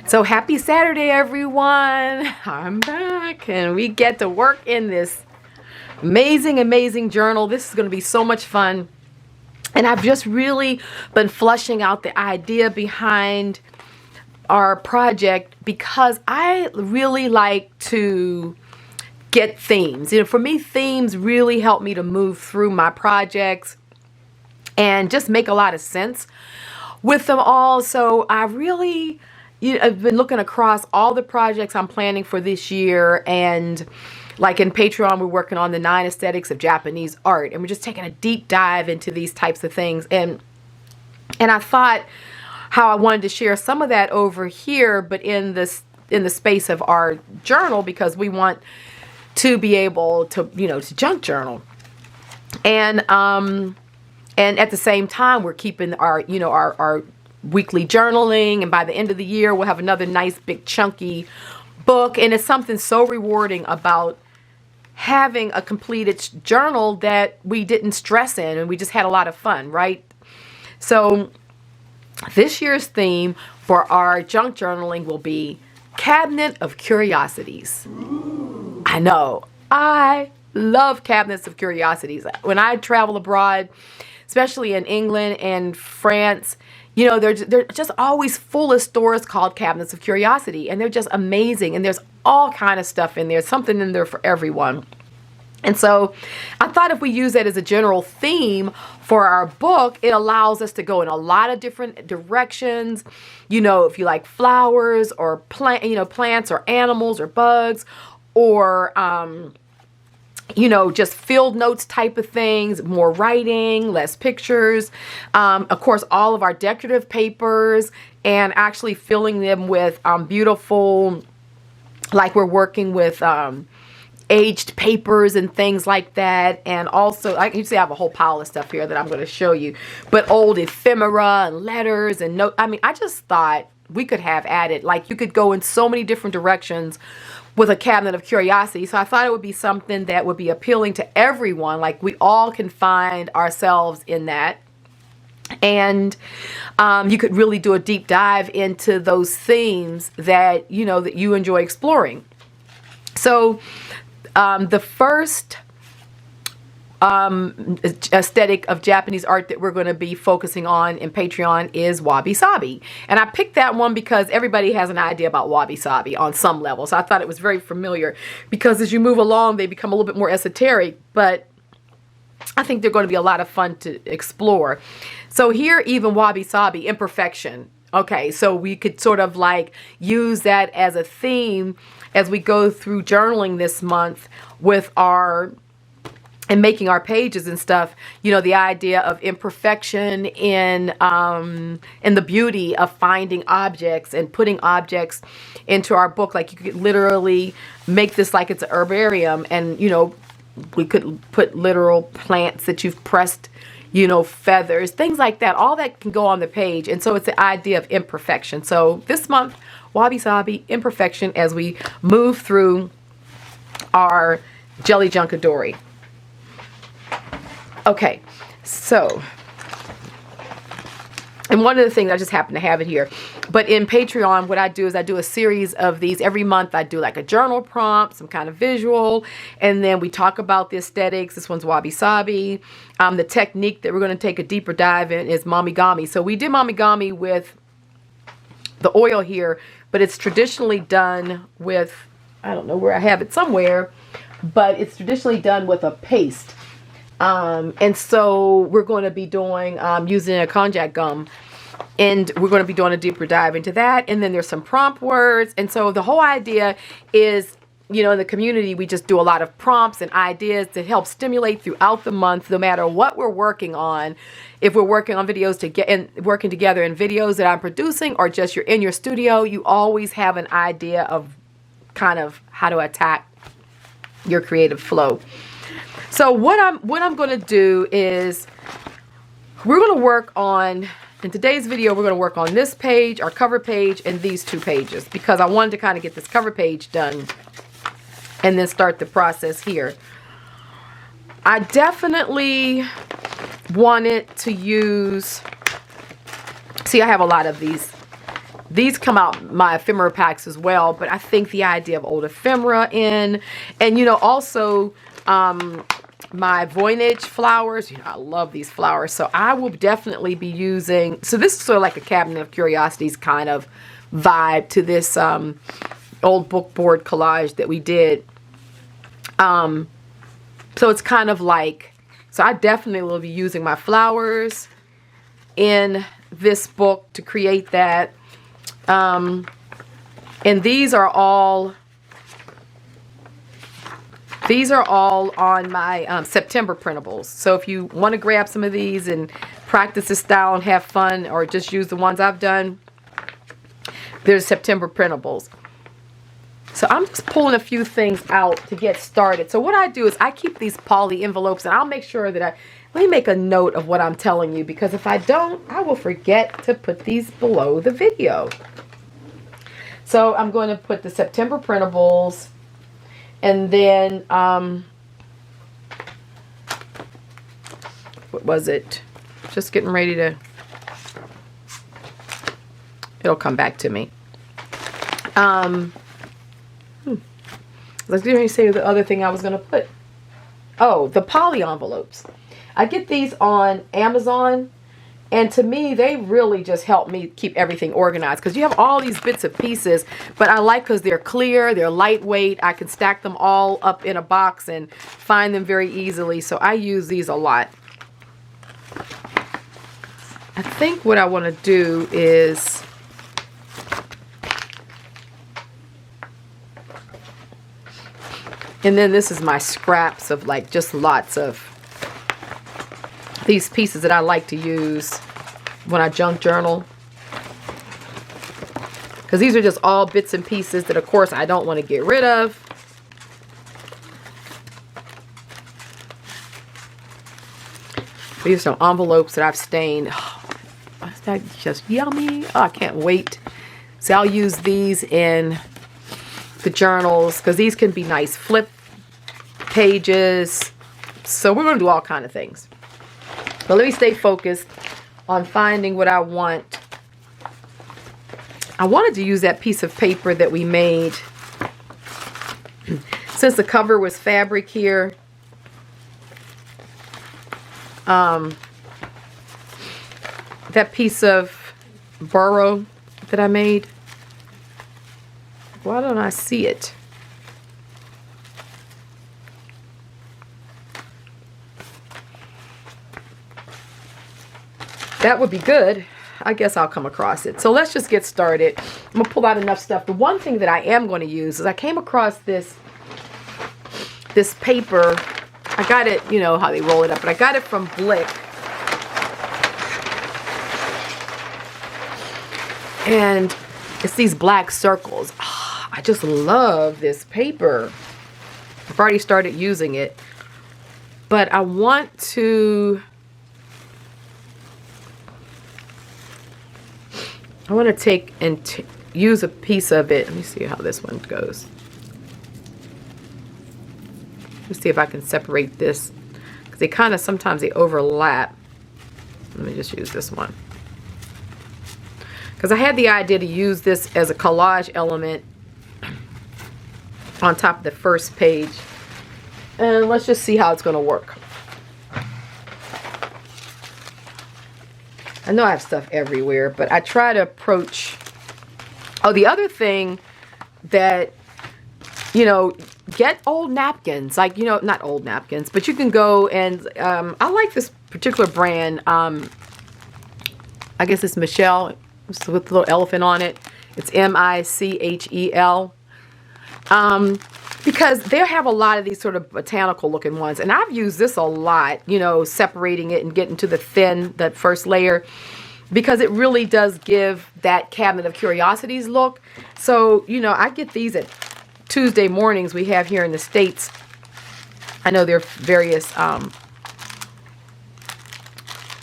So happy Saturday, everyone. I'm back and we get to work in this amazing journal. This is going to be so much fun. And I've just really been fleshing out the idea behind our project because I really like to get themes. You know, for me, themes really help me to move through my projects and just make a lot of sense with them all. So I really, I've been looking across all the projects I'm planning for this year, and like in Patreon, we're working on the 9 aesthetics of Japanese art, and we're just taking a deep dive into these types of things. And I thought how I wanted to share some of that over here, but in the space of our journal, because we want to be able to, to junk journal. And at the same time, we're keeping our, our weekly journaling, and by the end of the year we'll have another nice big chunky book. And it's something so rewarding about having a completed journal that we didn't stress in, and we just had a lot of fun, right? So this year's theme for our junk journaling will be Cabinet of Curiosities. I know, I love cabinets of curiosities. When I travel abroad, especially in England and France, they're just always full of stores called Cabinets of Curiosity, and they're just amazing, and there's all kind of stuff in there, something in there for everyone. And so I thought if we use that as a general theme for our book, it allows us to go in a lot of different directions. If you like flowers or plants or animals or bugs, or just field notes type of things, more writing, less pictures. Of course, all of our decorative papers, and actually filling them with beautiful, like we're working with aged papers and things like that. And also, you see I have a whole pile of stuff here that I'm going to show you, but old ephemera and letters and notes. I mean, I just thought we could have added, like, you could go in so many different directions with a cabinet of curiosity. So I thought it would be something that would be appealing to everyone. Like, we all can find ourselves in that. And you could really do a deep dive into those themes that, that you enjoy exploring. So the first aesthetic of Japanese art that we're going to be focusing on in Patreon is Wabi-sabi. And I picked that one because everybody has an idea about Wabi-sabi on some level. So I thought it was very familiar, because as you move along, they become a little bit more esoteric, but I think they're going to be a lot of fun to explore. So here, even Wabi-sabi, imperfection. Okay, so we could sort of like use that as a theme as we go through journaling this month with and making our pages and stuff. The idea of imperfection in the beauty of finding objects and putting objects into our book. Like, you could literally make this like it's an herbarium, and we could put literal plants that you've pressed, feathers, things like that. All that can go on the page. And so it's the idea of imperfection. So this month, Wabi-sabi, imperfection, as we move through our Gelli JunkAdori. Okay, so, and one of the things, I just happen to have it here, but in Patreon, what I do is I do a series of these every month. I do like a journal prompt, some kind of visual, and then we talk about the aesthetics. This one's Wabi-sabi. The technique that we're going to take a deeper dive in is momigami. So we did momigami with the oil here, but it's traditionally done with, I don't know where I have it somewhere, but it's traditionally done with a paste. And so we're going to be doing, using a konjac gum, and we're going to be doing a deeper dive into that. And then there's some prompt words. And so the whole idea is, in the community, we just do a lot of prompts and ideas to help stimulate throughout the month, no matter what we're working on. If we're working on videos working together in videos that I'm producing, or just you're in your studio, you always have an idea of kind of how to attack your creative flow. So what I'm going to do is we're going to work on, in today's video, we're going to work on this page, our cover page, and these 2 pages, because I wanted to kind of get this cover page done and then start the process here. I definitely wanted to use, see, I have a lot of these these come out my ephemera packs as well, but I think the idea of old ephemera in, and you know, also my Voynich flowers, you know, I love these flowers, so I will definitely be using, so this is sort of like a cabinet of curiosities kind of vibe to this old book board collage that we did. So it's kind of like, so I definitely will be using my flowers in this book to create that. And these are all on my September printables. So if you want to grab some of these and practice this style and have fun, or just use the ones I've done, there's September printables. So I'm just pulling a few things out to get started. So what I do is I keep these poly envelopes, and I'll make sure that let me make a note of what I'm telling you, because if I don't, I will forget to put these below the video. So I'm going to put the September printables, and then, what was it? Just getting ready to, it'll come back to me. Let's say the other thing I was going to put. Oh, the poly envelopes. I get these on Amazon, and to me, they really just help me keep everything organized, because you have all these bits and pieces, but I like because they're clear, they're lightweight. I can stack them all up in a box and find them very easily, so I use these a lot. I think what I want to do is, and then this is my scraps of like just lots of these pieces that I like to use when I junk journal. Because these are just all bits and pieces that, of course, I don't want to get rid of. These are some envelopes that I've stained. Oh, is that just yummy? Oh, I can't wait. So I'll use these in the journals, because these can be nice flip pages. So we're going to do all kind of things. But let me stay focused on finding what I want. I wanted to use that piece of paper that we made. Since the cover was fabric here, that piece of burro that I made. Why don't I see it? That would be good. I guess I'll come across it. So let's just get started. I'm going to pull out enough stuff. The one thing that I am going to use is I came across this paper. I got it, you know how they roll it up, but I got it from Blick. And it's these black circles. Oh, I just love this paper. I've already started using it. But I want to take and use a piece of it. Let me see how this one goes. Let's see if I can separate this, because they kind of, sometimes they overlap. Let me just use this one, because I had the idea to use this as a collage element on top of the first page. And let's just see how it's going to work. I know I have stuff everywhere, but I try to approach... Oh, the other thing that, you know, get old napkins. Like, you know, not old napkins, but you can go and... I like this particular brand. I guess it's Michelle, with the little elephant on it. It's M-I-C-H-E-L. Because they have a lot of these sort of botanical looking ones, and I've used this a lot, you know, separating it and getting to the thin, that first layer, because it really does give that cabinet of curiosities look. So, you know, I get these at Tuesday mornings we have here in the States. I know there are various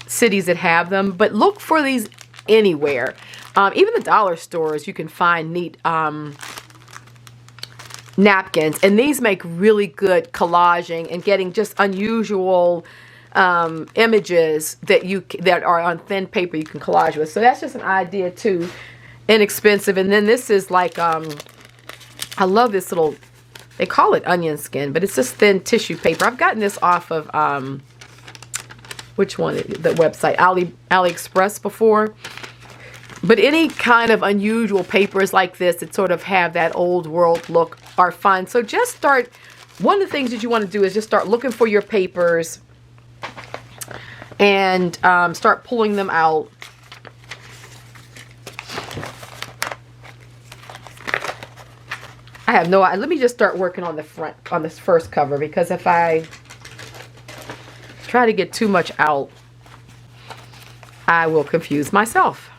cities that have them, but look for these anywhere. Even the dollar stores, you can find neat napkins, and these make really good collaging and getting just unusual images that are on thin paper you can collage with. So that's just an idea too. inexpensive. And then this is like, I love this little, they call it onion skin, but it's just thin tissue paper. I've gotten this off of, which one? The website, AliExpress before. But any kind of unusual papers like this that sort of have that old world look are fun. So just start, one of the things that you want to do is just start looking for your papers and start pulling them out. I have no idea. Let me just start working on the front, on this first cover, because if I try to get too much out, I will confuse myself.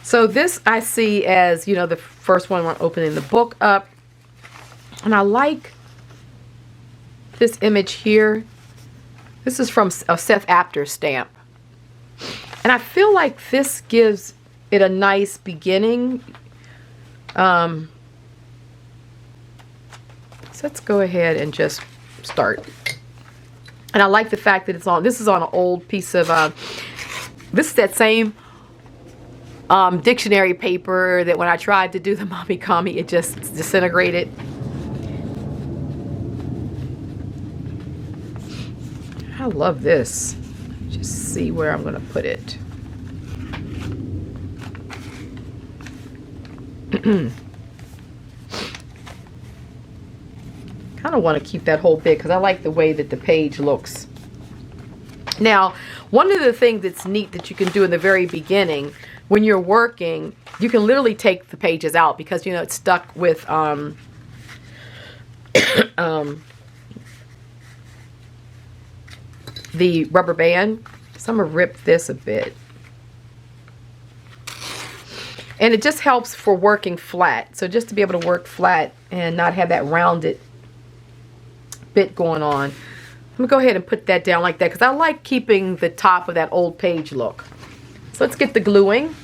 So this I see as, you know, the first one when opening the book up. And I like this image here. This is from a Seth Apter stamp. And I feel like this gives it a nice beginning. So let's go ahead and just start. And I like the fact that it's on, this is on an old piece of, this is that same dictionary paper that when I tried to do the 𝐼𝐍𝐼𝐍𝐼, it just disintegrated. I love this. Just see where I'm going to put it. Kind of want to keep that whole bit because I like the way that the page looks. Now, one of the things that's neat that you can do in the very beginning when you're working, you can literally take the pages out because, you know, it's stuck with the rubber band. So I'm going to rip this a bit. And it just helps for working flat. So just to be able to work flat and not have that rounded bit going on. I'm going to go ahead and put that down like that because I like keeping the top of that old page look. So let's get the gluing.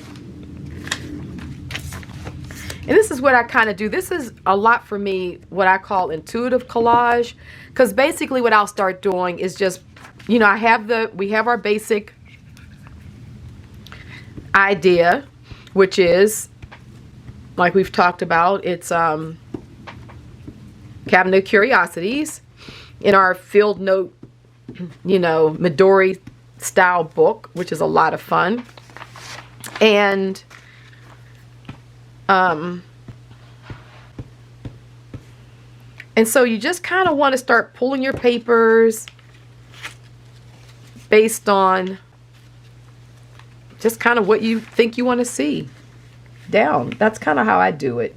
And this is what I kind of do. This is a lot for me, what I call intuitive collage. Because basically what I'll start doing is just, you know, we have our basic idea, which is, like we've talked about, it's Cabinet of Curiosities in our field note, you know, Midori style book, which is a lot of fun. And so you just kind of want to start pulling your papers based on just kind of what you think you want to see down. That's kind of how I do it.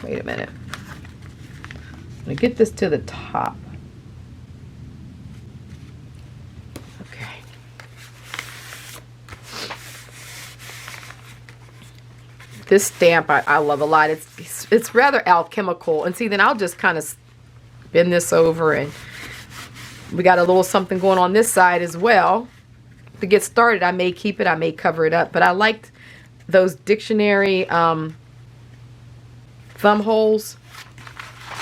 Wait a minute. I'm going to get this to the top. Okay. This stamp I love a lot. It's rather alchemical. And see, then I'll just kind of bend this over, and we got a little something going on this side as well. To get started, I may keep it, I may cover it up, but I liked those dictionary thumb holes,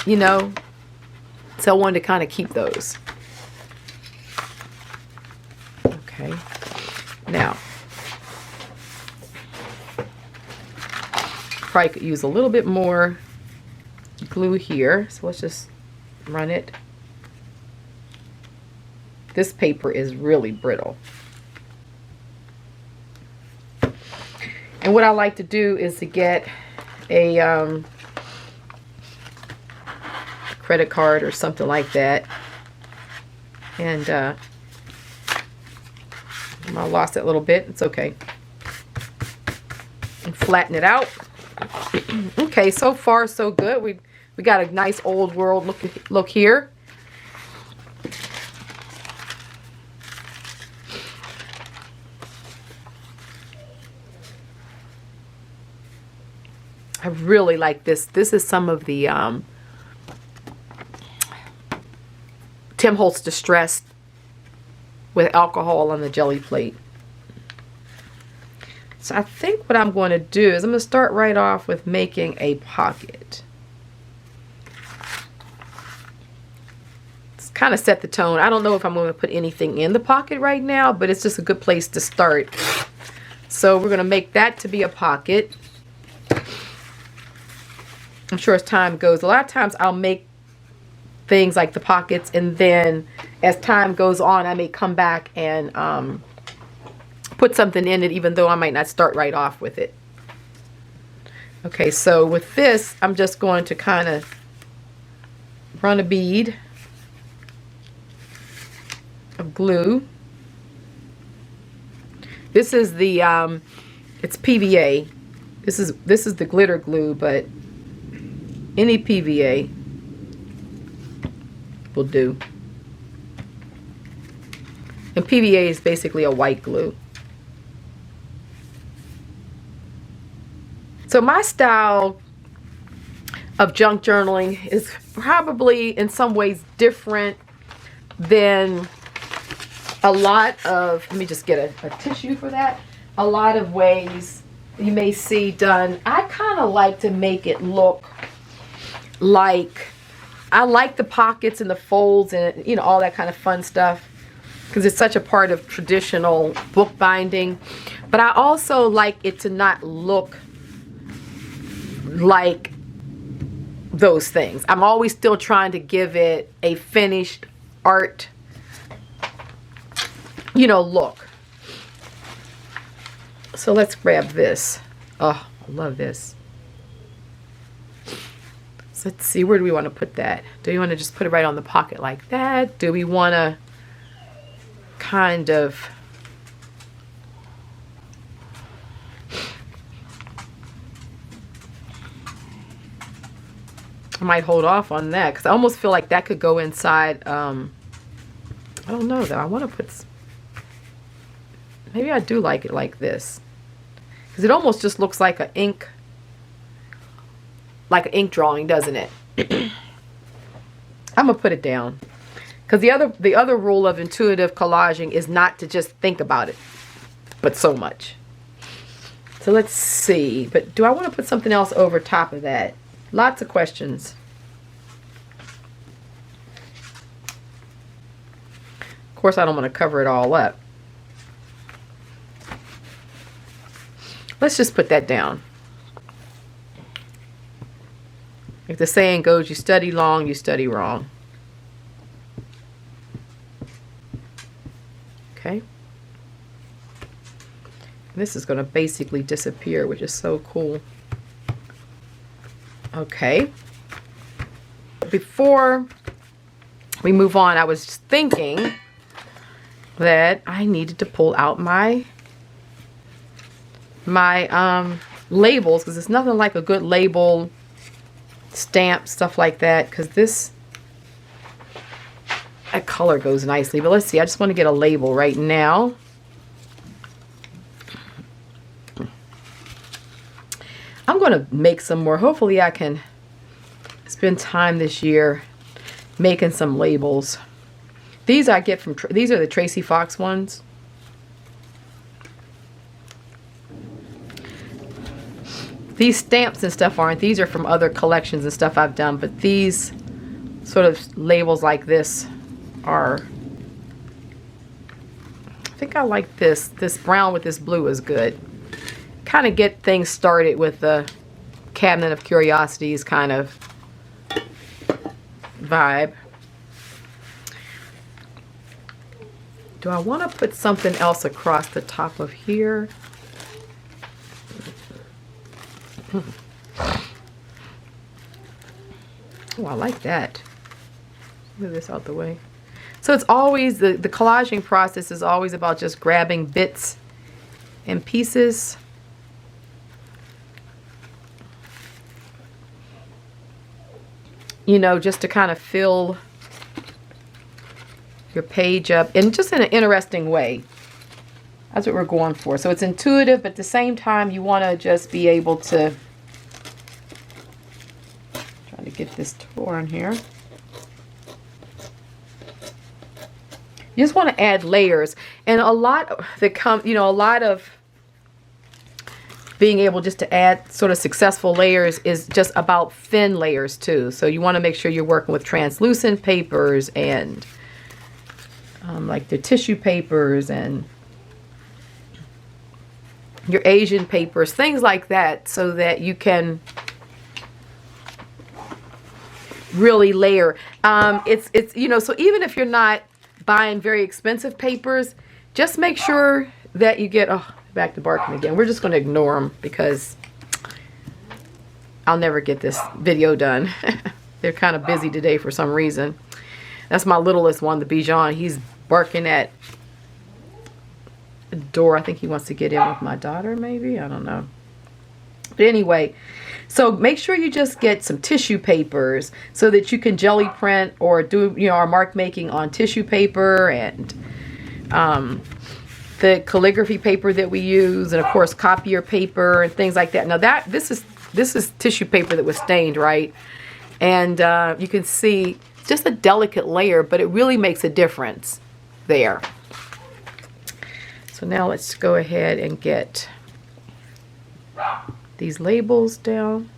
you know, so I wanted to kind of keep those. Okay, now probably could use a little bit more glue here, so let's just run it. This paper is really brittle. And what I like to do is to get a credit card or something like that. And I lost it a little bit. It's okay. And flatten it out. Okay, so far so good. We got a nice old world look here. I really like this. This is some of the Tim Holtz Distressed with alcohol on the jelly plate. So I think what I'm going to do is I'm going to start right off with making a pocket. kind of set the tone. I don't know if I'm going to put anything in the pocket right now, but it's just a good place to start. So we're going to make that to be a pocket. I'm sure as time goes, a lot of times I'll make things like the pockets, and then as time goes on, I may come back and put something in it, even though I might not start right off with it. Okay, so with this, I'm just going to kind of run a bead of glue. This is the it's PVA. This is the glitter glue, but any PVA will do. And PVA is basically a white glue. So my style of junk journaling is probably in some ways different than a lot of, let me just get a tissue for that. A lot of ways you may see done. I kind of like to make it look like, I like the pockets and the folds and, you know, all that kind of fun stuff, because it's such a part of traditional bookbinding. But I also like it to not look like those things. I'm always still trying to give it a finished art, you know, look. So let's grab this. Oh, I love this. So let's see, where do we want to put that? Do we want to just put it right on the pocket like that? Do we want to kind of I might hold off on that, because I almost feel like that could go inside. I don't know though. I want to put, maybe I do like it like this, because it almost just looks like an ink drawing, doesn't it? I'm gonna put it down, because the other rule of intuitive collaging is not to just think about it, but so much. So let's see. But do I want to put something else over top of that? Lots of questions. Of course, I don't want to cover it all up. Let's just put that down. Like the saying goes, you study long, you study wrong. Okay. This is going to basically disappear, which is so cool. Okay. Before we move on, I was thinking that I needed to pull out my labels, because it's nothing like a good label, stamp, stuff like that, because that color goes nicely. But let's see, I just want to get a label right now. I'm going to make some more. Hopefully I can spend time this year making some labels. These I get from, these are the Tracey Fox ones. These stamps and stuff aren't. These are from other collections and stuff I've done. But these sort of labels like this are, I think I like this. This brown with this blue is good. Kind of get things started with the Cabinet of Curiosities kind of vibe. Do I want to put something else across the top of here? Oh, I like that. Move this out the way. So it's always, the collaging process is always about just grabbing bits and pieces. You know, just to kind of fill your page up, and just in an interesting way. That's what we're going for. So it's intuitive, but at the same time, you want to just be able to, try to get this torn here. You just want to add layers, and a lot that come, you know, a lot of being able just to add sort of successful layers is just about thin layers too. So you want to make sure you're working with translucent papers and like the tissue papers and your Asian papers, things like that, so that you can really layer. It's you know, so even if you're not buying very expensive papers, just make sure that you get, oh, back to barking again. We're just going to ignore them because I'll never get this video done. They're kind of busy today for some reason. That's my littlest one, the Bijan. He's barking at the door. I think he wants to get in with my daughter, maybe. I don't know. But anyway, so make sure you just get some tissue papers so that you can jelly print or do, you know, our mark making on tissue paper, and the calligraphy paper that we use, and of course copier paper and things like that. Now this is tissue paper that was stained, right? And you can see just a delicate layer, but it really makes a difference there. So now let's go ahead and get these labels down.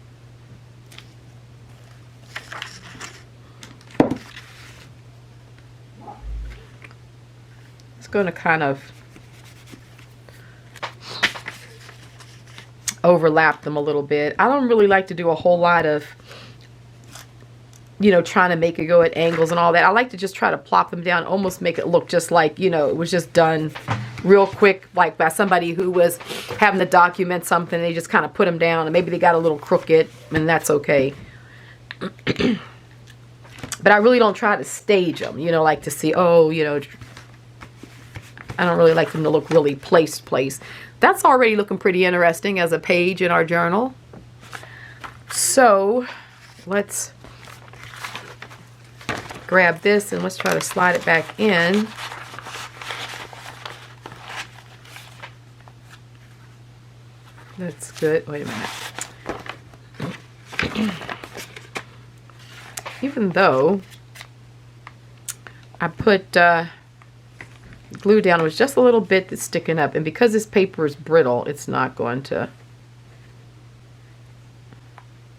It's going to kind of overlap them a little bit. I don't really like to do a whole lot of, you know, trying to make it go at angles and all that. I like to just try to plop them down, almost make it look just like, you know, it was just done real quick, like by somebody who was having to document something. They just kind of put them down, and maybe they got a little crooked, and that's okay. But I really don't try to stage them, you know, like to see, oh, you know, I don't really like them to look really placed. That's already looking pretty interesting as a page in our journal. So let's grab this and let's try to slide it back in. That's good. Wait a minute. Even though I put glue down, it was just a little bit that's sticking up, and because this paper is brittle, it's not going to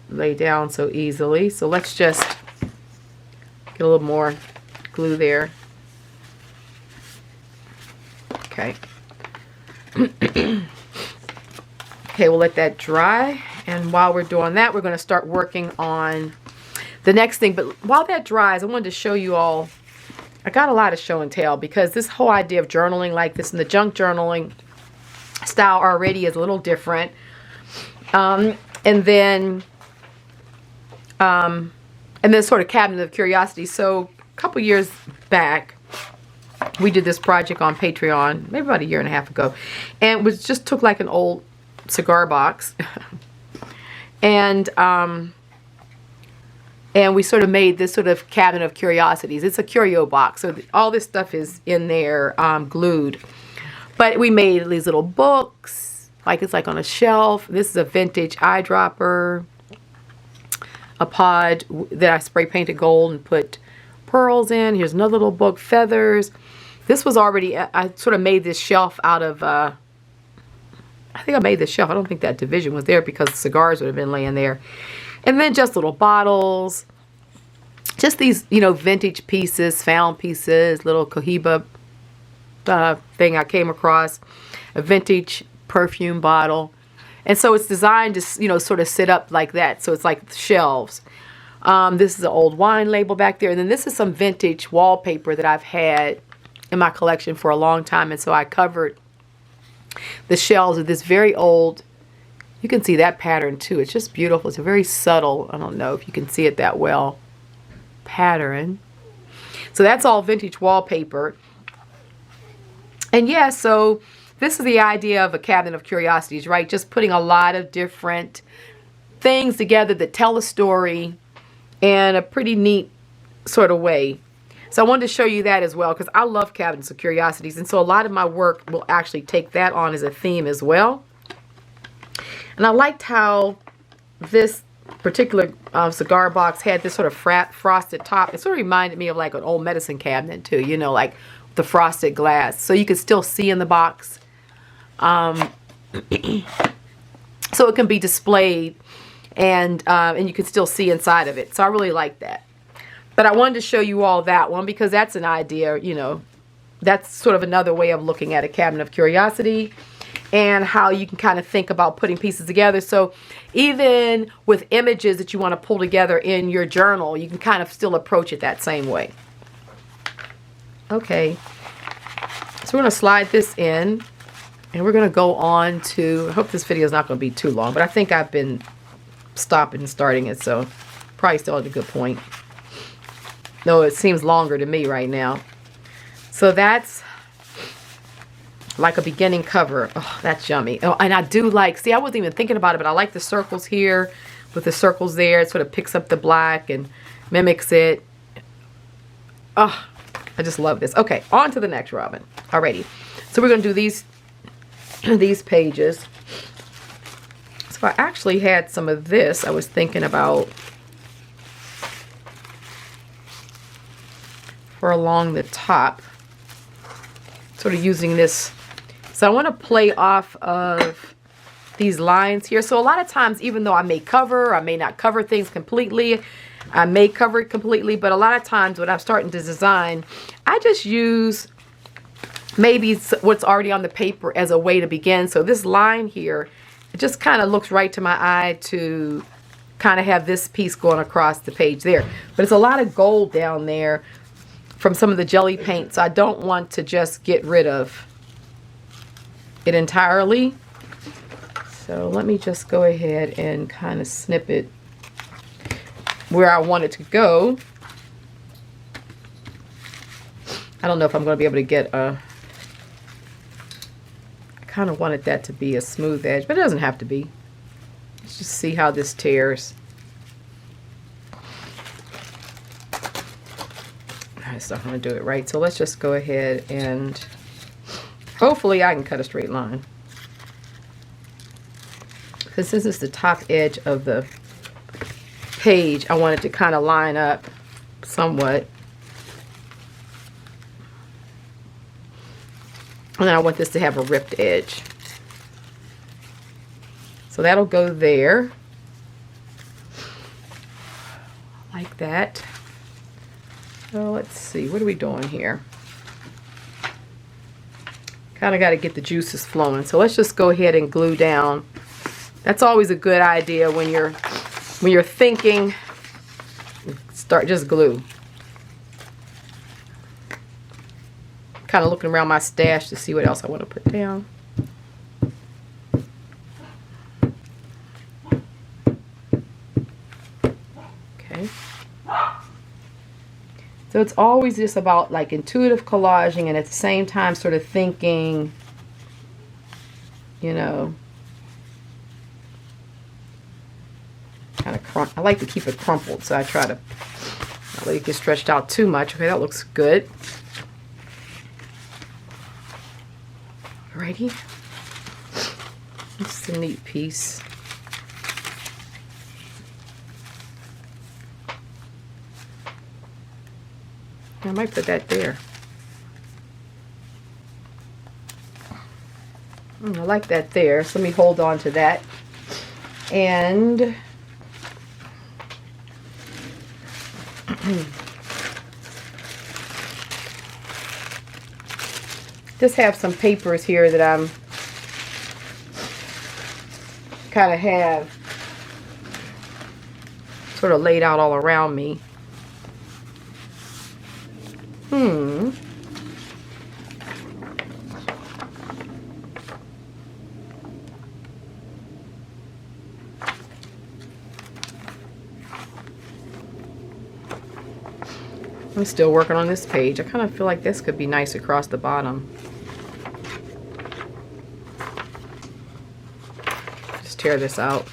lay down so easily. So let's just get a little more glue there. Okay. Okay, we'll let that dry, and while we're doing that, we're going to start working on the next thing. But while that dries, I wanted to show you all, I got a lot of show and tell, because this whole idea of journaling like this and the junk journaling style already is a little different. And then sort of cabinet of curiosities. So a couple years back, we did this project on Patreon, maybe about a year and a half ago, and it was just took like an old cigar box and we sort of made this sort of cabinet of curiosities. It's a curio box, so all this stuff is in there glued. But we made these little books, like it's like on a shelf. This is a vintage eyedropper, a pod that I spray painted gold and put pearls in. Here's another little book, feathers. This was already, I sort of made this shelf out of, I think I made this shelf. I don't think that division was there because cigars would have been laying there. And then just little bottles, just these, you know, vintage pieces, found pieces, little 𝐏𝐲𝐫 thing I came across, a vintage perfume bottle. And so it's designed to, you know, sort of sit up like that. So it's like shelves. This is an old wine label back there. And then this is some vintage wallpaper that I've had in my collection for a long time. And so I covered the shelves with this very old, you can see that pattern too. It's just beautiful. It's a very subtle, I don't know if you can see it that well, pattern. So that's all vintage wallpaper. And yeah, so this is the idea of a cabinet of curiosities, right? Just putting a lot of different things together that tell a story in a pretty neat sort of way. So I wanted to show you that as well, because I love cabinets of curiosities. And so a lot of my work will actually take that on as a theme as well. And I liked how this particular cigar box had this sort of frosted top. It sort of reminded me of like an old medicine cabinet too, you know, like the frosted glass. So you could still see in the box. so it can be displayed, and you can still see inside of it. So I really like that. But I wanted to show you all that one because that's an idea, you know, that's sort of another way of looking at a cabinet of curiosity and how you can kind of think about putting pieces together. So even with images that you want to pull together in your journal, you can kind of still approach it that same way. Okay, so we're going to slide this in, and we're going to go on to, I hope this video is not going to be too long, but I think I've been stopping and starting it, so probably still at a good point. No, it seems longer to me right now. So that's like a beginning cover. Oh, that's yummy. Oh, and I do like, see, I wasn't even thinking about it, but I like the circles here with the circles there. It sort of picks up the black and mimics it. Oh, I just love this. Okay, on to the next, Robin. Alrighty. So we're going to do these pages. So I actually had some of this I was thinking about for along the top. Sort of using this. So I want to play off of these lines here. So a lot of times, even though I may cover, I may not cover things completely, I may cover it completely, but a lot of times when I'm starting to design, I just use maybe what's already on the paper as a way to begin. So this line here, it just kind of looks right to my eye to kind of have this piece going across the page there. But it's a lot of gold down there from some of the jelly paint, so I don't want to just get rid of it entirely. So let me just go ahead and kind of snip it where I want it to go. I don't know if I'm going to be able to get a, I kind of wanted that to be a smooth edge, but it doesn't have to be. Let's just see how this tears. It's not going to do it right, so let's just go ahead and hopefully I can cut a straight line, because this is the top edge of the page. I want it to kind of line up somewhat, and then I want this to have a ripped edge, so that'll go there like that. So let's see, what are we doing here? Kind of got to get the juices flowing. So let's just go ahead and glue down. That's always a good idea when you're thinking. Start just glue. Kind of looking around my stash to see what else I want to put down. Okay. So it's always just about like intuitive collaging, and at the same time sort of thinking, you know, kind of I like to keep it crumpled, so I try to not let it get stretched out too much. Okay, that looks good. Alrighty. This is a neat piece. I might put that there. I like that there, so let me hold on to that. And just have some papers here that I'm kind of have sort of laid out all around me. I'm still working on this page. I kind of feel like this could be nice across the bottom. Just tear this out.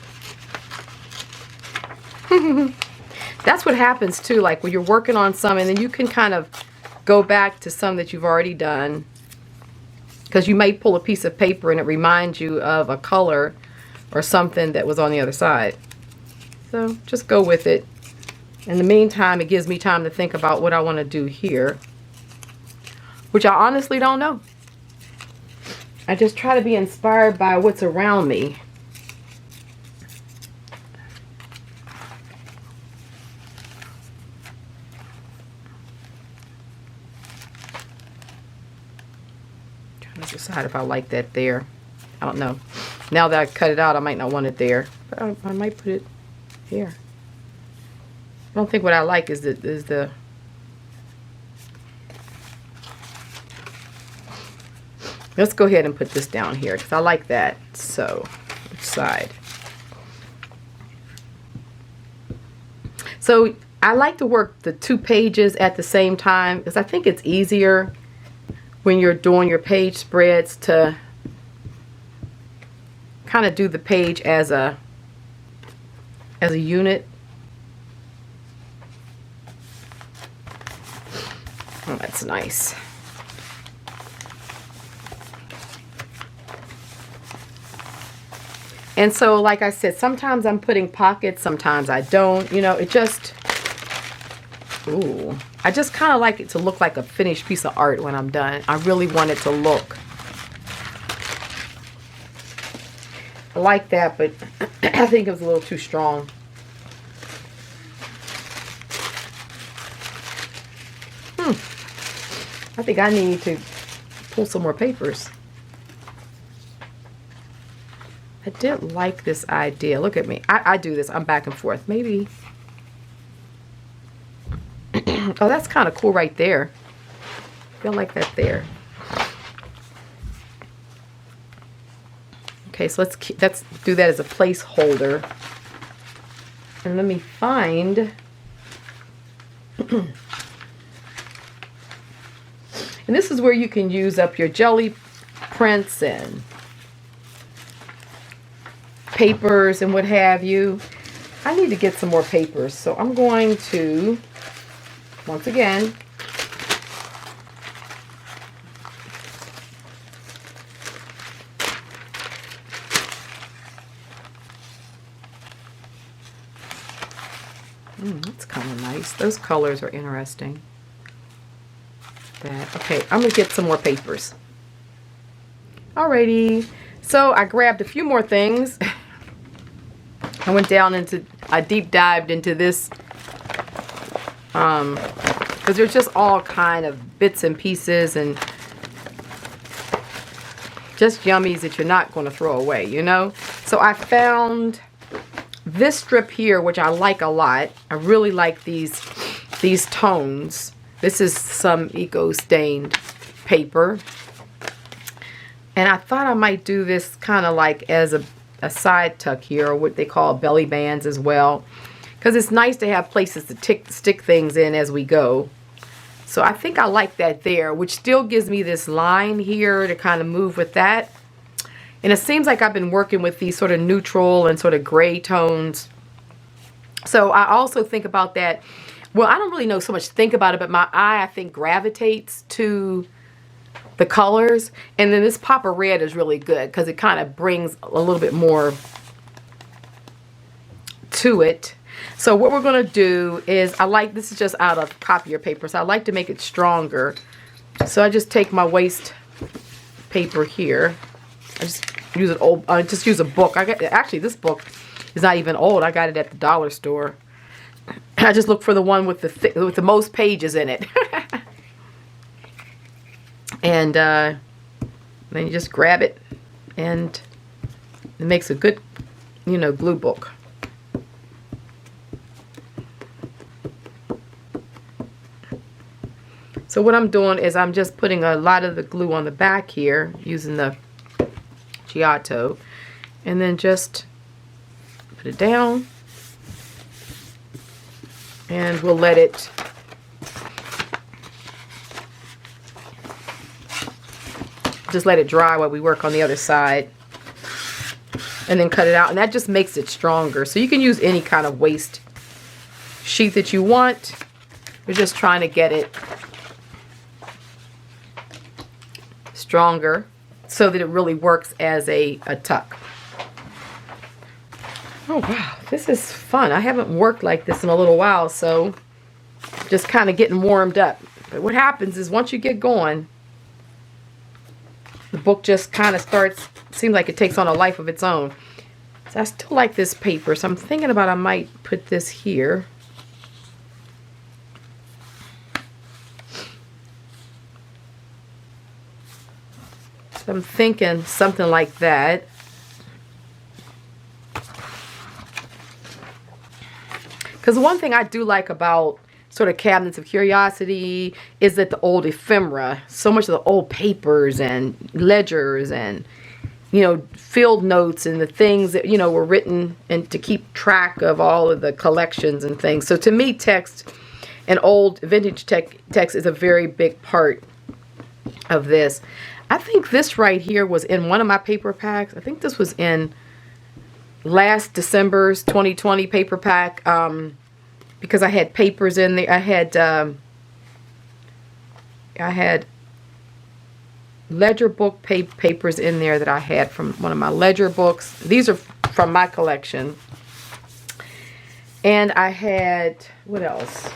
That's what happens too, like when you're working on some and then you can kind of go back to some that you've already done, because you might pull a piece of paper and it reminds you of a color or something that was on the other side. So just go with it. In the meantime, it gives me time to think about what I want to do here, which I honestly don't know. I just try to be inspired by what's around me. Let's decide if I like that there. I don't know. Now that I cut it out, I might not want it there. But I might put it here. I don't think what I like is the let's go ahead and put this down here because I like that. So, which side? So I like to work the 2 pages at the same time because I think it's easier when you're doing your page spreads to kind of do the page as a unit. Oh, that's nice. And so, like I said, sometimes I'm putting pockets, sometimes I don't. You know, it just, ooh. I just kind of like it to look like a finished piece of art when I'm done. I really want it to look. I like that, but I think it was a little too strong. I think I need to pull some more papers. I did like this idea. Look at me. I do this. I'm back and forth. Maybe. Oh, that's kind of cool right there. I feel like that there. Okay, so let's do that as a placeholder. And let me find. And this is where you can use up your jelly prints and papers and what have you. I need to get some more papers, so I'm going to, once again, that's kind of nice. Those colors are interesting. Okay, I'm gonna get some more papers. Alrighty, so I grabbed a few more things. I deep dived into this because there's just all kind of bits and pieces and just yummies that you're not going to throw away, you know. So I found this strip here, which I like a lot. I really like these tones. This is some eco-stained paper. And I thought I might do this kind of like as a side tuck here, or what they call belly bands as well. Because it's nice to have places to stick things in as we go. So I think I like that there, which still gives me this line here to kind of move with that. And it seems like I've been working with these sort of neutral and sort of gray tones. So I also think about that. Well, I don't really know so much think about it, but my eye, I think, gravitates to the colors. And then this pop of red is really good because it kind of brings a little bit more to it. So what we're going to do is, this is just out of copier paper, so I like to make it stronger. So I just take my waste paper here. I just use an old, just use a book. Actually, this book is not even old. I got it at the dollar store. I just look for the one with the most pages in it. And then you just grab it, and it makes a good, you know, glue book. So what I'm doing is I'm just putting a lot of the glue on the back here using the Giotto, and then just put it down, and we'll let it dry while we work on the other side, and then cut it out, and that just makes it stronger. So you can use any kind of waste sheet that you want. We're just trying to get it stronger so that it really works as a tuck. Oh wow, this is fun. I haven't worked like this in a little while, so just kind of getting warmed up. But what happens is once you get going, the book just kind of seems like it takes on a life of its own. So I still like this paper, so I'm thinking about I might put this here. So I'm thinking something like that. Because one thing I do like about sort of cabinets of curiosity is that the old ephemera, so much of the old papers and ledgers and, you know, field notes and the things that, you know, were written and to keep track of all of the collections and things. So to me, text and old vintage text is a very big part of this. I think this right here was in one of my paper packs. I think this was in last December's 2020 paper pack, because I had papers in there. I had ledger book papers in there that I had from one of my ledger books. These are from my collection. And I had, what else?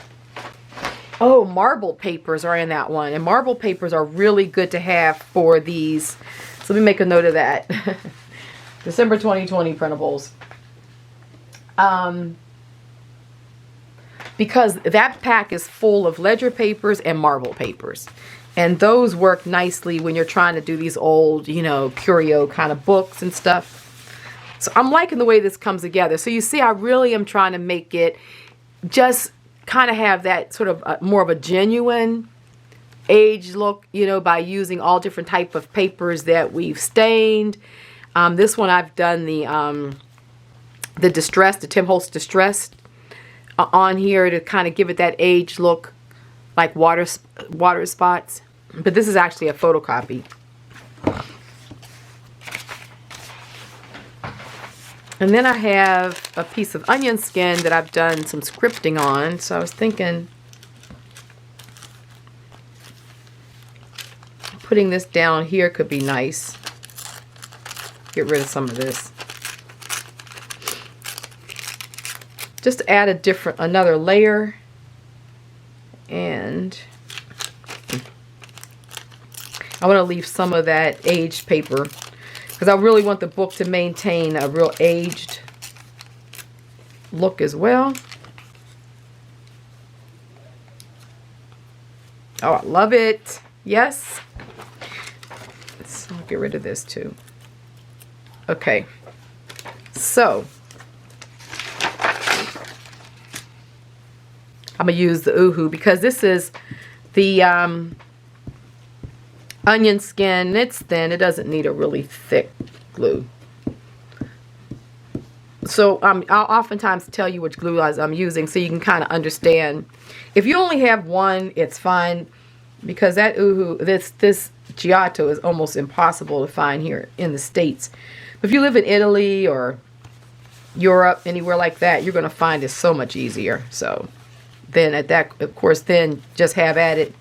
Oh, marble papers are in that one. And marble papers are really good to have for these. So let me make a note of that. December 2020 printables. Because that pack is full of ledger papers and marble papers. And those work nicely when you're trying to do these old, you know, curio kind of books and stuff. So I'm liking the way this comes together. So you see, I really am trying to make it just kind of have that sort of more of a genuine age look, you know, by using all different type of papers that we've stained. This one I've done the distressed, the Tim Holtz distressed on here to kind of give it that age look, like water spots. But this is actually a photocopy. And then I have a piece of onion skin that I've done some scripting on. So I was thinking putting this down here could be nice. Get rid of some of this. Just to add another layer. And I want to leave some of that aged paper, because I really want the book to maintain a real aged look as well. Oh, I love it. Yes. So I'll get rid of this too. Okay. So I'm going to use the 𝐼𝐬 because this is the onion skin. It's thin. It doesn't need a really thick glue. So I'll oftentimes tell you which glue I'm using so you can kind of understand. If you only have one, it's fine, because that 𝐼𝐬, this Giotto is almost impossible to find here in the States. But if you live in Italy or Europe, anywhere like that, you're going to find it so much easier. So then at that, of course, then just have at it,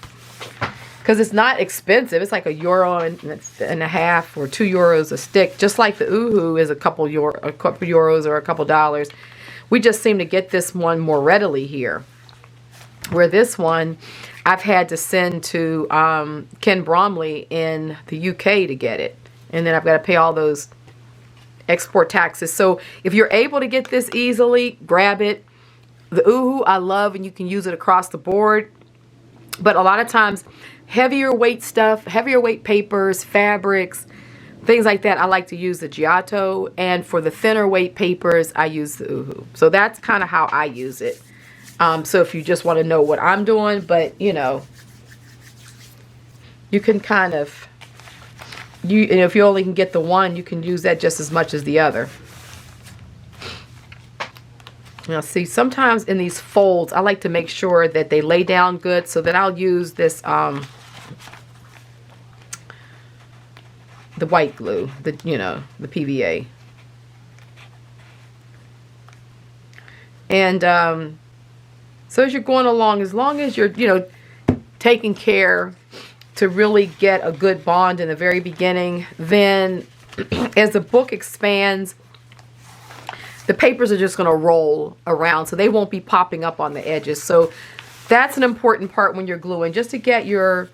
because it's not expensive. It's like €1.50 or €2 a stick, just like the 𝐼𝐬 is a couple euros or a couple dollars. We just seem to get this one more readily here, where this one I've had to send to Ken Bromley in the UK to get it, and then I've got to pay all those export taxes. So if you're able to get this easily, grab it. The 𝐼𝐬 I love, and you can use it across the board. But a lot of times, heavier weight stuff, heavier weight papers, fabrics, things like that, I like to use the Giotto. And for the thinner weight papers, I use the 𝐼𝐬. So that's kind of how I use it. So if you just want to know what I'm doing, but you know, you can kind of, and if you only can get the one, you can use that just as much as the other. Now see, sometimes in these folds, I like to make sure that they lay down good, so that I'll use this, the white glue, the PVA. And so as you're going along, as long as you're, taking care to really get a good bond in the very beginning, then as the book expands, the papers are just going to roll around, so they won't be popping up on the edges. So that's an important part when you're gluing, just to get your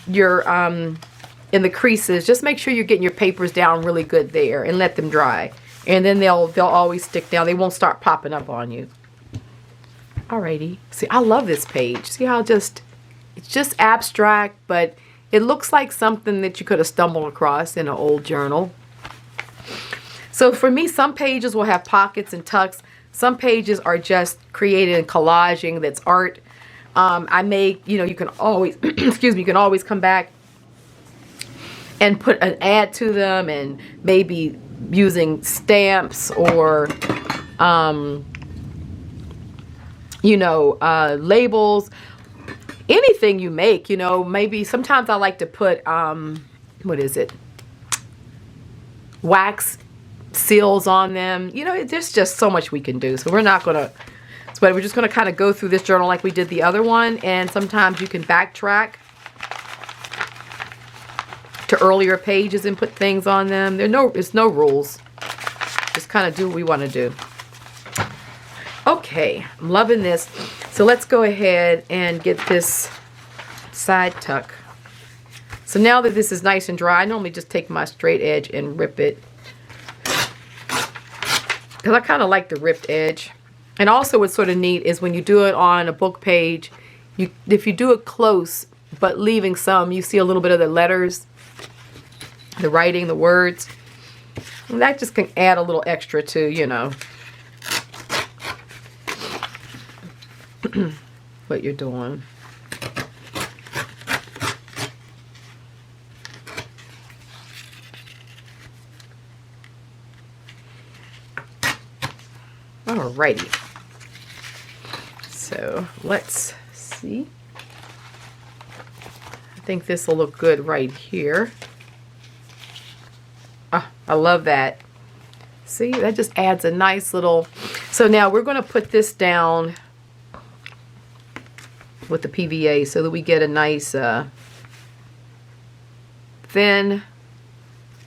in the creases. Just make sure you're getting your papers down really good there, and let them dry, and then they'll always stick down. They won't start popping up on you. Alrighty. See, I love this page. See how it's just abstract, but It looks like something that you could have stumbled across in an old journal. So for me, some pages will have pockets and tucks. Some pages are just created in collaging. That's art. I make, you know, you can always, excuse me, you can always come back and put an ad to them, and maybe using stamps or, you know, labels. Anything you make, you know, maybe sometimes I like to put, what is it? Wax seals on them. You know, there's just so much we can do. So we're not going to, but we're just going to kind of go through this journal like we did the other one. And sometimes you can backtrack to earlier pages and put things on them. There's no rules. Just kind of do what we want to do. Okay, I'm loving this. So let's go ahead and get this side tuck. So now that this is nice and dry, I normally just take my straight edge and rip it, because I kind of like the ripped edge. And also what's sort of neat is when you do it on a book page, if you do it close but leaving some, you see a little bit of the letters, the writing, the words. And that just can add a little extra to, you know, what you're doing. Alrighty. So let's see. I think this will look good right here. Ah, I love that. See, that just adds a nice little. So now we're going to put this down with the PVA so that we get a nice thin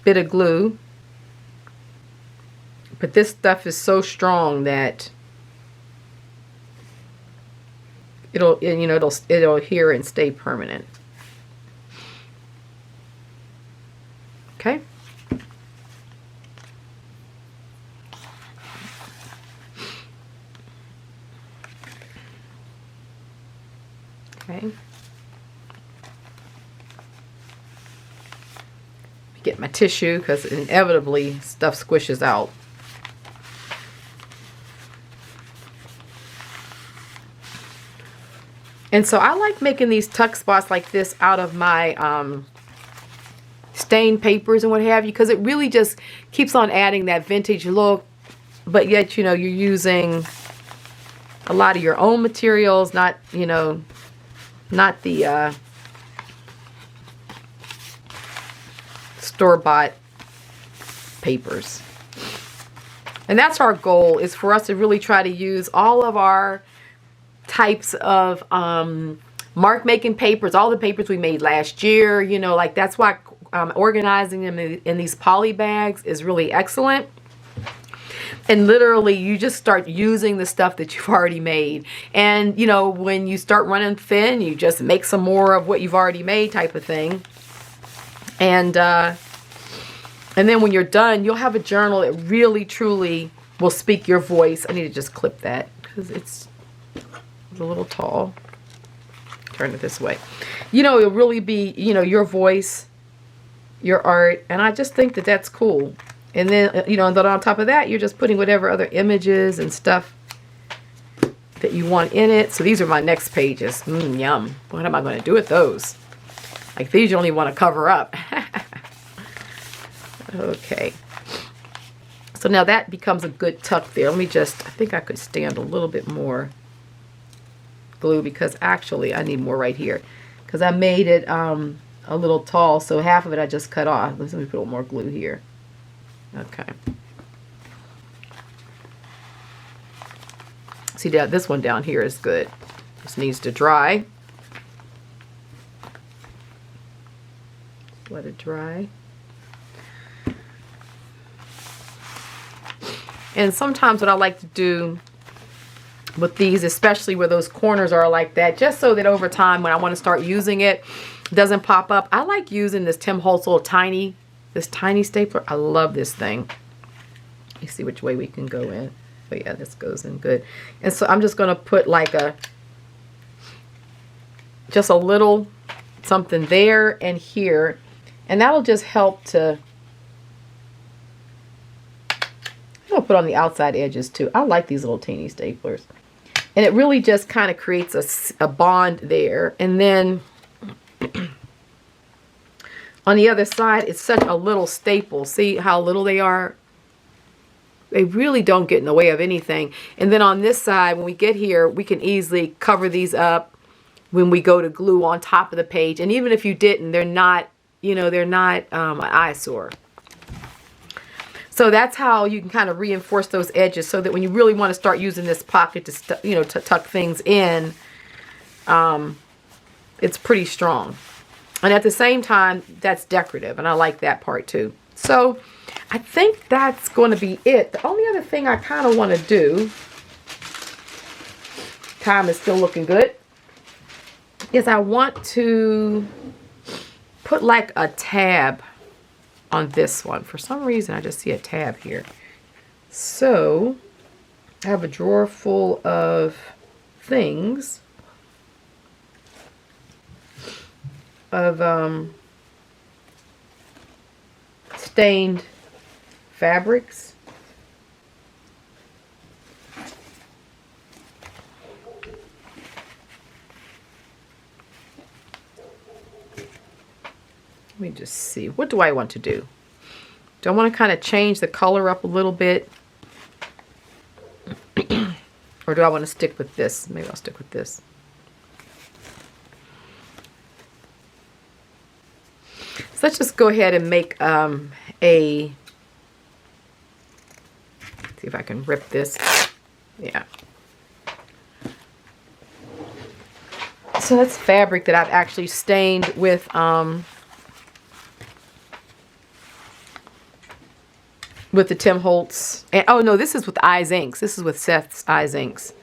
bit of glue. But this stuff is so strong that it'll adhere and stay permanent. Okay. Okay. Get my tissue because inevitably stuff squishes out. And so I like making these tuck spots like this out of my stained papers and what have you, because it really just keeps on adding that vintage look, but yet, you know, you're using a lot of your own materials, not, you know, not the store-bought papers. And that's our goal, is for us to really try to use all of our types of mark making papers, all the papers we made last year, you know, like that's why organizing them in these poly bags is really excellent. And literally you just start using the stuff that you've already made. And you know, when you start running thin, you just make some more of what you've already made, type of thing. And then when you're done, you'll have a journal that really truly will speak your voice. I need to just clip that because it's a little tall. Turn it this way. You know, it'll really be, you know, your voice, your art, and I just think that that's cool. And then, you know, and then on top of that, you're just putting whatever other images and stuff that you want in it. So these are my next pages. Yum. What am I going to do with those? Like these you only want to cover up. Okay. So now that becomes a good tuck there. Let me just, I think I could stand a little bit more glue, because actually I need more right here, because I made it a little tall, so half of it I just cut off. Let me put a little more glue here. Okay. See, that this one down here is good. This needs to dry. Let it dry. And sometimes what I like to do with these, especially where those corners are like that, just so that over time when I want to start using it, it doesn't pop up. I like using this Tim Holtz little tiny stapler. I love this thing. You see which way we can go in. But yeah, this goes in good. And so I'm just going to put like just a little something there and here, and that'll just help to, I'll put on the outside edges too. I like these little teeny staplers, and it really just kind of creates a bond there. And then on the other side, it's such a little staple. See how little they are? They really don't get in the way of anything. And then on this side, when we get here, we can easily cover these up when we go to glue on top of the page. And even if you didn't, they're not, you know, they're not an eyesore. So that's how you can kind of reinforce those edges, so that when you really want to start using this pocket to, you know, to tuck things in, it's pretty strong. And at the same time, that's decorative, and I like that part too. So I think that's going to be it. The only other thing I kind of want to do, time is still looking good, is I want to put like a tab on this one. For some reason, I just see a tab here. So I have a drawer full of things, of stained fabrics. Let me just see. What do I want to do? Do I want to kind of change the color up a little bit? Or do I want to stick with this? Maybe I'll stick with this. So let's just go ahead and make see if I can rip this. Yeah. So that's fabric that I've actually stained with the Tim Holtz. And oh no, this is with 𝐼𝐧𝐝. This is with Seth's 𝐼𝐧𝐝.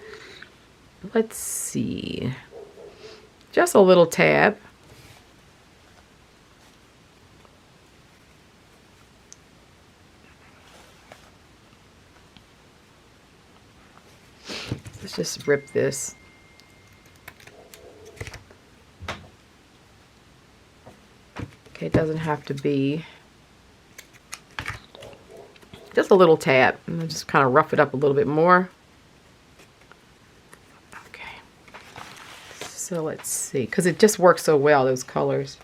Let's see. Just a little tab. Let's just rip this. Okay, it doesn't have to be. Just a little tab. And then just kind of rough it up a little bit more. Okay. So let's see. Because it just works so well, those colors.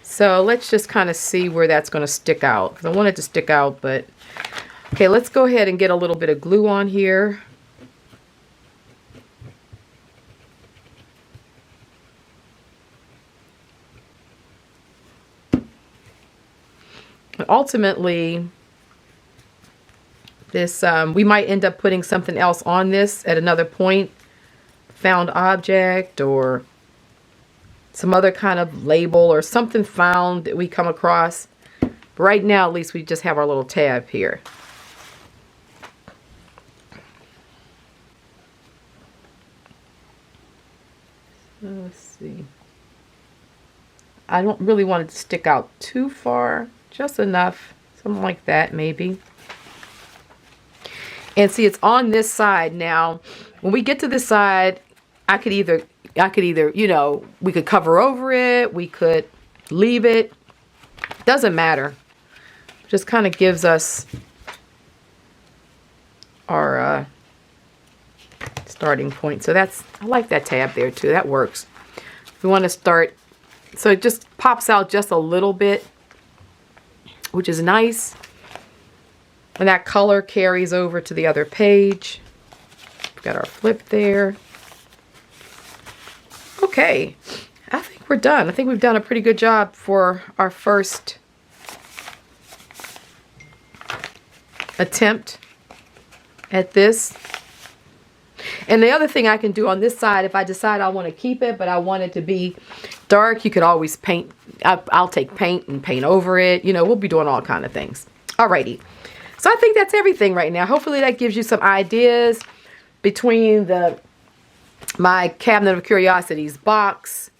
So let's just kind of see where that's going to stick out. Because I want it to stick out, but... Okay, let's go ahead and get a little bit of glue on here. But ultimately, this we might end up putting something else on this at another point. Found object or some other kind of label or something found that we come across. But right now, at least we just have our little tab here. Let's see. I don't really want it to stick out too far. Just enough. Something like that, maybe. And see, it's on this side now. When we get to this side, I could either, you know, we could cover over it. We could leave it. Doesn't matter. Just kind of gives us our starting point. So that's, I like that tab there too. That works. If we want to start, so it just pops out just a little bit, which is nice. And that color carries over to the other page. We've got our flip there. Okay, I think we're done. I think we've done a pretty good job for our first attempt at this. And the other thing I can do on this side, if I decide I want to keep it, but I want it to be dark, you could always paint. I'll take paint and paint over it. You know, we'll be doing all kind of things. Alrighty. So I think that's everything right now. Hopefully that gives you some ideas between my Cabinet of Curiosities box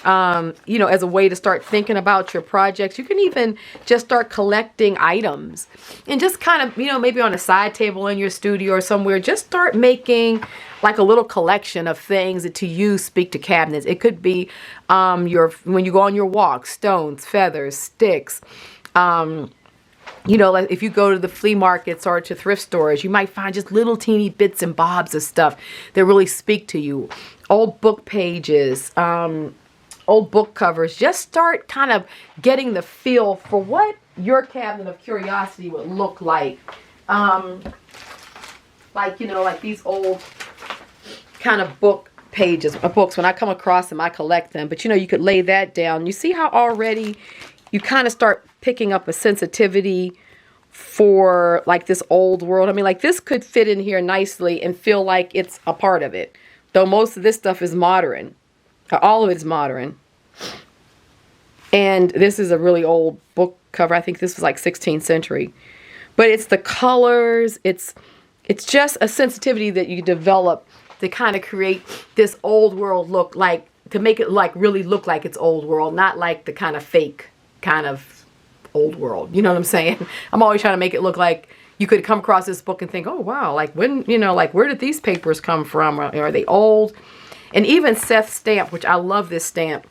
you know, as a way to start thinking about your projects. You can even just start collecting items and just kind of, you know, maybe on a side table in your studio or somewhere, just start making like a little collection of things that to use speak to cabinets. It could be when you go on your walk, stones, feathers, sticks. You know, like if you go to the flea markets or to thrift stores, you might find just little teeny bits and bobs of stuff that really speak to you. Old book pages, old book covers. Just start kind of getting the feel for what your cabinet of curiosity would look like. Like, you know, like these old kind of book pages, books. When I come across them, I collect them. But, you know, you could lay that down. You see how already you kind of start picking up a sensitivity for like this old world. I mean, like this could fit in here nicely and feel like it's a part of it. Though most of this stuff is modern. All of it is modern. And this is a really old book cover. I think this was like 16th century. But it's the colors. It's just a sensitivity that you develop to kind of create this old world look, like to make it like really look like it's old world, not like the kind of fake kind of old world. You know what I'm saying? I'm always trying to make it look like you could come across this book and think, oh wow, like when, you know, like where did these papers come from? Are they old? And even Seth's stamp, which I love this stamp,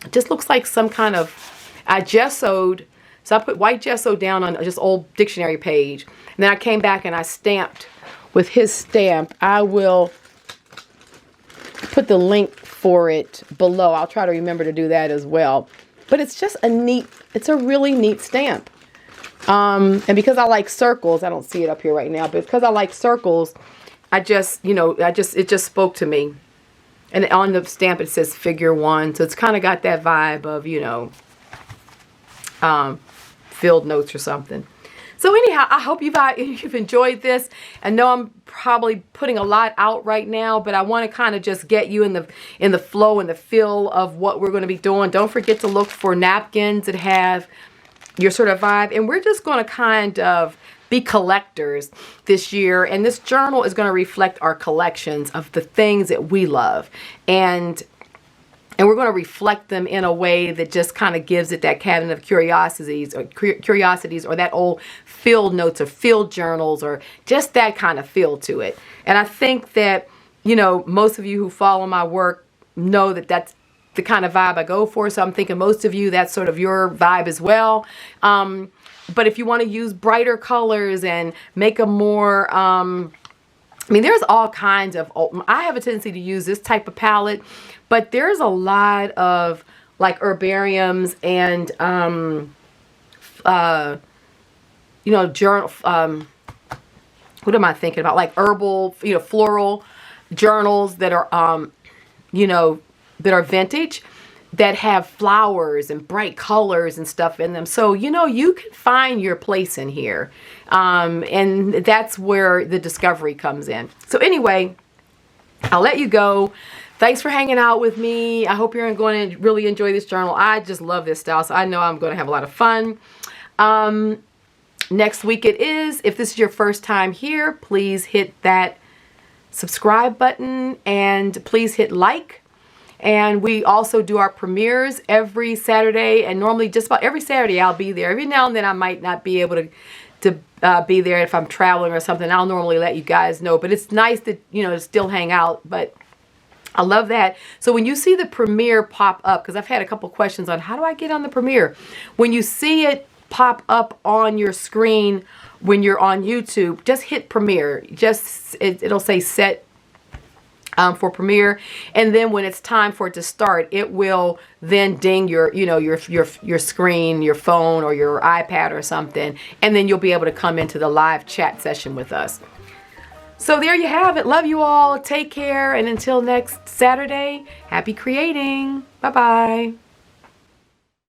it just looks like some kind of, I gessoed, so I put white gesso down on just old dictionary page. And then I came back and I stamped with his stamp. I will put the link for it below. I'll try to remember to do that as well. But it's just a neat, it's a really neat stamp. And because I like circles, I don't see it up here right now, but because I like circles, I just, you know, it just spoke to me. And on the stamp it says figure 1. So it's kind of got that vibe of, you know, field notes or something. So anyhow, I hope you've enjoyed this. I know I'm probably putting a lot out right now, but I want to kind of just get you in the flow and the feel of what we're going to be doing. Don't forget to look for napkins that have your sort of vibe. And we're just going to kind of be collectors this year. And this journal is going to reflect our collections of the things that we love. And we're going to reflect them in a way that just kind of gives it that cabinet of curiosities or that old field notes or field journals or just that kind of feel to it. And I think that, you know, most of you who follow my work know that that's the kind of vibe I go for. So I'm thinking most of you, that's sort of your vibe as well. But if you want to use brighter colors and make a more, I mean, there's all kinds of, I have a tendency to use this type of palette, but there's a lot of like herbariums and, you know, journal, what am I thinking about? Like herbal, you know, floral journals that are, you know, that are vintage, that have flowers and bright colors and stuff in them. So, you know, you can find your place in here. And that's where the discovery comes in. So anyway, I'll let you go. Thanks for hanging out with me. I hope you're going to really enjoy this journal. I just love this style, so I know I'm going to have a lot of fun. Next week it is. If this is your first time here, please hit that subscribe button and please hit like. And we also do our premieres every Saturday, and normally just about every Saturday I'll be there. Every now and then I might not be able to be there if I'm traveling or something. I'll normally let you guys know, but it's nice that, you know, to still hang out. But I love that. So when you see the premiere pop up, because I've had a couple questions on how do I get on the premiere. When you see it pop up on your screen when you're on YouTube, just hit premiere. Just it'll say set for premiere, and then when it's time for it to start, it will then ding your, you know, your screen, your phone or your iPad or something, and then you'll be able to come into the live chat session with us. So there you have it. Love you all. Take care, and until next Saturday, happy creating. Bye bye.